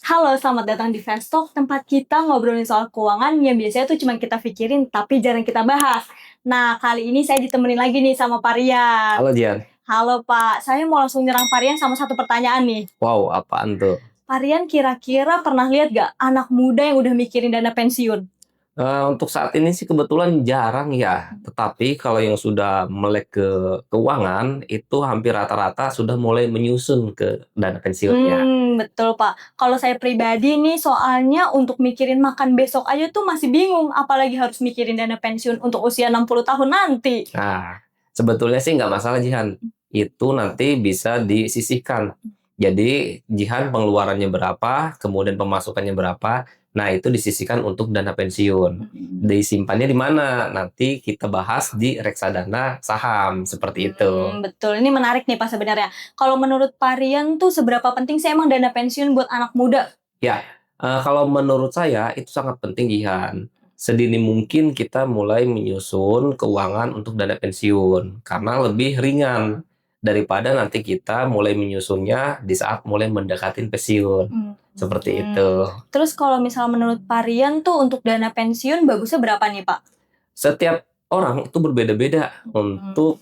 Halo, selamat datang di Fast Talk, tempat kita ngobrolin soal keuangan yang biasanya tuh cuma kita pikirin tapi jarang kita bahas. Nah, kali ini saya ditemenin lagi nih sama Pak Rian. Halo Jian. Halo Pak, saya mau langsung nyerang Pak Rian sama satu pertanyaan nih. Wow, apaan tuh? Pak Rian kira-kira pernah lihat gak anak muda yang udah mikirin dana pensiun? Untuk saat ini sih kebetulan jarang ya. Tetapi kalau yang sudah melek ke keuangan itu hampir rata-rata sudah mulai menyusun ke dana pensiunnya. Betul Pak. Kalau saya pribadi nih soalnya untuk mikirin makan besok aja tuh masih bingung, apalagi harus mikirin dana pensiun untuk usia 60 tahun nanti. Nah, sebetulnya sih nggak masalah Jihan. Itu nanti bisa disisihkan. Jadi Jihan pengeluarannya berapa, kemudian pemasukannya berapa. Nah, itu disisihkan untuk dana pensiun. Disimpannya di mana? Nanti kita bahas di reksadana saham seperti itu. Betul. Ini menarik nih Pak sebenarnya. Kalau menurut Pak Rian tuh seberapa penting sih emang dana pensiun buat anak muda? Ya, kalau menurut saya itu sangat penting Jihan. Sedini mungkin kita mulai menyusun keuangan untuk dana pensiun karena lebih ringan daripada nanti kita mulai menyusunnya di saat mulai mendekatin pensiun. Seperti itu. Terus kalau misal menurut Pak Rian tuh untuk dana pensiun bagusnya berapa nih Pak? Setiap orang itu berbeda-beda untuk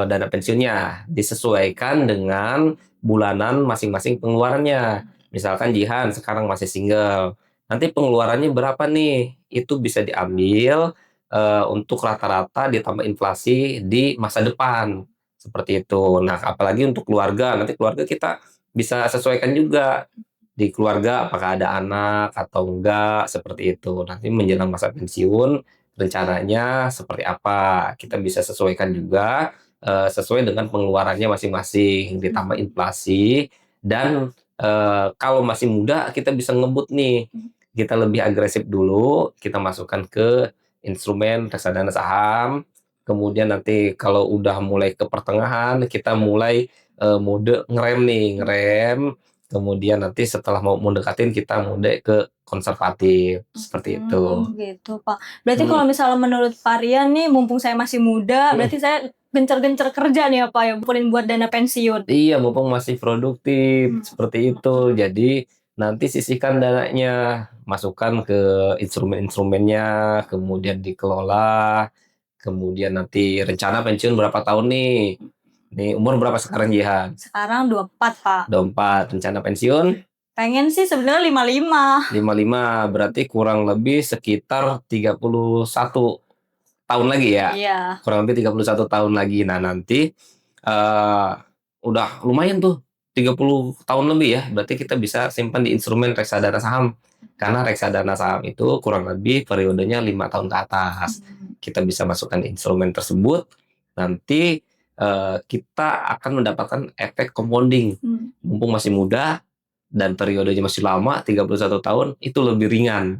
dana pensiunnya, disesuaikan dengan bulanan masing-masing pengeluarannya. Misalkan Jihan sekarang masih single, nanti pengeluarannya berapa nih? Itu bisa diambil untuk rata-rata ditambah inflasi di masa depan. Seperti itu. Nah, apalagi untuk keluarga, nanti keluarga kita bisa sesuaikan juga di keluarga apakah ada anak atau enggak, seperti itu. Nanti menjelang masa pensiun rencananya seperti apa, kita bisa sesuaikan juga sesuai dengan pengeluarannya masing-masing, ditambah inflasi dan kalau masih muda kita bisa ngebut nih, kita lebih agresif dulu, kita masukkan ke instrumen reksadana saham, kemudian nanti kalau udah mulai ke pertengahan kita mulai mode ngerem nih, ngerem, kemudian nanti setelah mau mendekatin kita mode ke konservatif, seperti itu. Gitu Pak. Berarti kalau misalnya menurut Pak Rian nih, mumpung saya masih muda, berarti saya gencar-gencar kerja nih ya Pak ya, buat dana pensiun. Iya, mumpung masih produktif, seperti itu. Jadi nanti sisihkan dananya, masukkan ke instrumen-instrumennya, kemudian dikelola, kemudian nanti rencana pensiun berapa tahun nih? Nih, umur berapa sekarang Jihan? Sekarang 24 Pak. 24, rencana pensiun? Pengen sih sebenarnya 55. 55, berarti kurang lebih sekitar 31 tahun lagi ya? Iya. Kurang lebih 31 tahun lagi. Nah, nanti eh udah lumayan tuh 30 tahun lebih ya. Berarti kita bisa simpan di instrumen reksadana saham. Karena reksadana saham itu kurang lebih periodenya 5 tahun ke atas. Kita bisa masukkan di instrumen tersebut. Nanti kita akan mendapatkan efek compounding. Mumpung masih muda dan periodenya masih lama, 31 tahun, itu lebih ringan.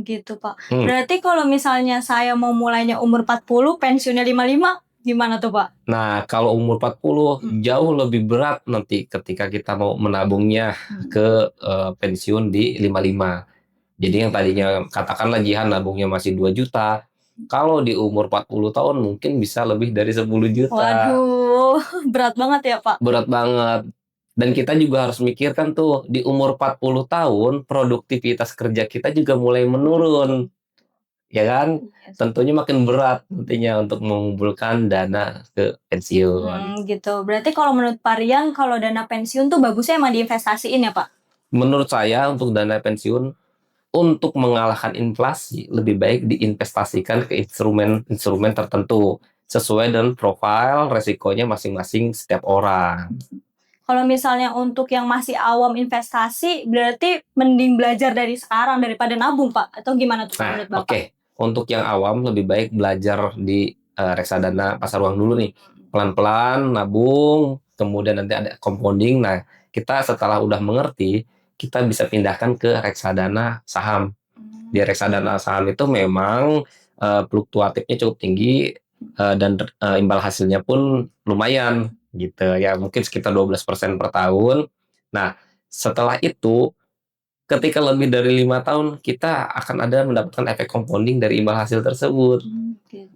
Gitu Pak. Berarti kalau misalnya saya mau mulainya umur 40, pensiunnya 55, gimana tuh Pak? Nah, kalau umur 40 jauh lebih berat nanti ketika kita mau menabungnya ke pensiun di 55. Jadi yang tadinya katakanlah Jihan nabungnya masih 2 juta, kalau di umur 40 tahun mungkin bisa lebih dari 10 juta. Waduh, berat banget ya Pak? Berat banget. Dan kita juga harus mikirkan tuh, di umur 40 tahun produktivitas kerja kita juga mulai menurun. Ya kan? Tentunya makin berat nantinya untuk mengumpulkan dana ke pensiun. Gitu. Berarti kalau menurut Pak Rian, kalau dana pensiun tuh bagusnya emang diinvestasiin ya Pak? Menurut saya untuk dana pensiun, untuk mengalahkan inflasi, lebih baik diinvestasikan ke instrumen-instrumen tertentu sesuai dengan profil resikonya masing-masing setiap orang. Kalau misalnya untuk yang masih awam investasi, berarti mending belajar dari sekarang daripada nabung Pak? Atau gimana tuh Pak menurut Bapak? Oke. Untuk yang awam lebih baik belajar di reksadana pasar uang dulu nih. Pelan-pelan nabung, kemudian nanti ada compounding. Nah, kita setelah udah mengerti, kita bisa pindahkan ke reksadana saham. Di reksadana saham itu memang fluktuatifnya cukup tinggi dan imbal hasilnya pun lumayan gitu ya, mungkin sekitar 12% per tahun. Nah, setelah itu ketika lebih dari 5 tahun kita akan ada mendapatkan efek compounding dari imbal hasil tersebut.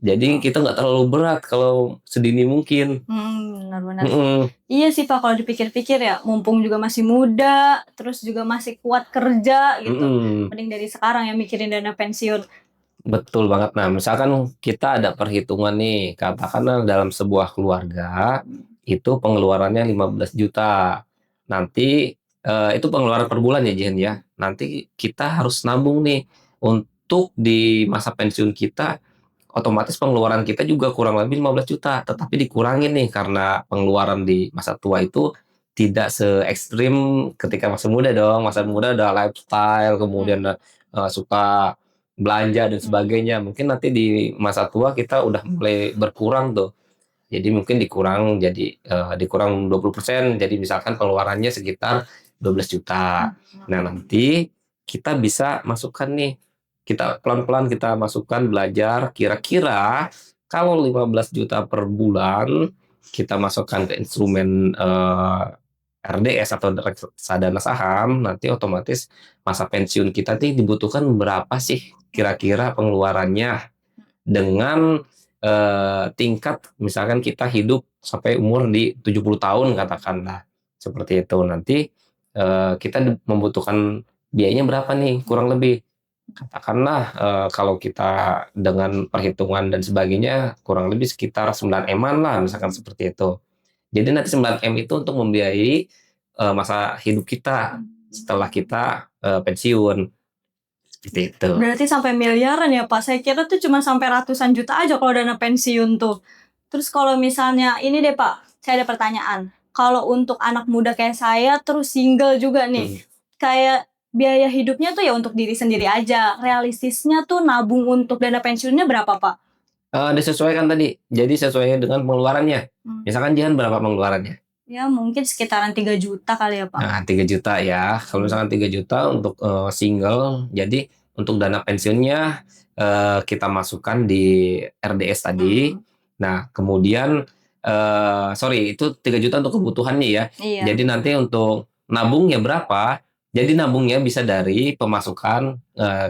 Jadi kita nggak terlalu berat kalau sedini mungkin. Benar benar-benar. Mm-mm. Iya sih Pak, kalau dipikir-pikir ya, mumpung juga masih muda, terus juga masih kuat kerja gitu. Mm-mm. Mending dari sekarang ya mikirin dana pensiun. Betul banget. Nah, misalkan kita ada perhitungan nih, katakanlah dalam sebuah keluarga itu pengeluarannya 15 juta. Nanti itu pengeluaran per bulan ya, Jen ya. Nanti kita harus nabung nih untuk di masa pensiun kita, otomatis pengeluaran kita juga kurang lebih 15 juta, tetapi dikurangin nih karena pengeluaran di masa tua itu tidak se ekstrim ketika masa muda dong. Masa muda udah lifestyle, kemudian Hmm. suka belanja dan Hmm. sebagainya. Mungkin nanti di masa tua kita udah mulai berkurang tuh. Jadi mungkin dikurang 20%. Jadi misalkan pengeluarannya sekitar 12 juta. Nah, nanti kita bisa masukkan nih. Kita pelan-pelan kita masukkan belajar kira-kira kalau 15 juta per bulan kita masukkan ke instrumen RDS atau reksadana saham, nanti otomatis masa pensiun kita nih dibutuhkan berapa sih kira-kira pengeluarannya dengan tingkat misalkan kita hidup sampai umur di 70 tahun katakanlah. Seperti itu. Nanti kita membutuhkan biayanya berapa nih kurang lebih. Katakanlah kalau kita dengan perhitungan dan sebagainya kurang lebih sekitar 9 M-an lah misalkan seperti itu. Jadi nanti 9 M itu untuk membiayai masa hidup kita setelah kita pensiun. Seperti itu. Berarti sampai miliaran ya Pak. Saya kira tuh cuma sampai ratusan juta aja kalau dana pensiun tuh. Terus kalau misalnya ini deh Pak, saya ada pertanyaan. Kalau untuk anak muda kayak saya terus single juga nih, Hmm. kayak biaya hidupnya tuh ya untuk diri sendiri aja. Realistisnya tuh nabung untuk dana pensiunnya berapa Pak? Disesuaikan tadi. Jadi sesuai dengan pengeluarannya. Misalkan Jihan berapa pengeluarannya? Ya mungkin sekitaran 3 juta kali ya Pak. Nah, 3 juta ya. Kalau misalkan 3 juta untuk single, jadi untuk dana pensiunnya kita masukkan di RDS tadi. Nah, kemudian sorry, itu 3 juta untuk kebutuhannya ya. Iya. Jadi nanti untuk nabungnya berapa? Jadi nabungnya bisa dari pemasukan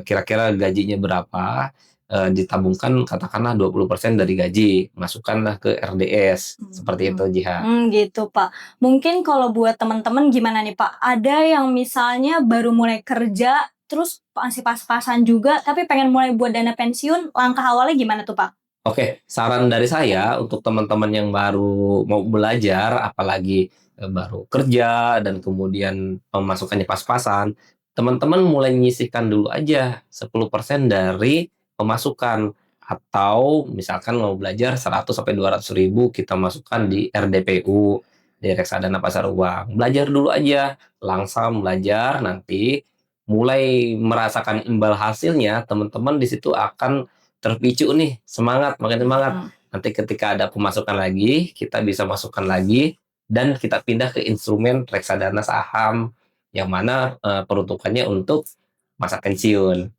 kira-kira gajinya berapa, ditabungkan katakanlah 20% dari gaji, masukkanlah ke RDS. Seperti itu, Jihan. Gitu Pak. Mungkin kalau buat teman-teman gimana nih Pak? Ada yang misalnya baru mulai kerja, terus masih pas-pasan juga, tapi pengen mulai buat dana pensiun, langkah awalnya gimana tuh Pak? Oke, saran dari saya untuk teman-teman yang baru mau belajar, apalagi baru kerja dan kemudian pemasukannya pas-pasan, teman-teman mulai menyisihkan dulu aja 10% dari pemasukan. Atau misalkan mau belajar 100 sampai 200 ribu kita masukkan di RDPU, di reksadana pasar uang. Belajar dulu aja, langsung belajar, nanti mulai merasakan imbal hasilnya, teman-teman di situ akan terpicu nih, semangat, makin semangat. Nanti ketika ada pemasukan lagi, kita bisa masukkan lagi dan kita pindah ke instrumen reksadana saham yang mana peruntukannya untuk masa pensiun.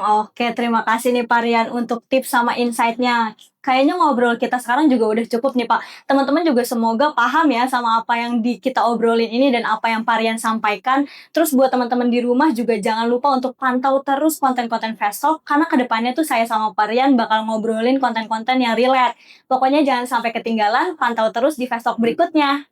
Oke, terima kasih nih Pak Rian untuk tips sama insight-nya. Kayaknya ngobrol kita sekarang juga udah cukup nih Pak. Teman-teman juga semoga paham ya sama apa yang kita obrolin ini dan apa yang Pak Rian sampaikan. Terus buat teman-teman di rumah juga jangan lupa untuk pantau terus konten-konten Fast Talk, karena kedepannya tuh saya sama Pak Rian bakal ngobrolin konten-konten yang relate. Pokoknya jangan sampai ketinggalan, pantau terus di Fast Talk berikutnya.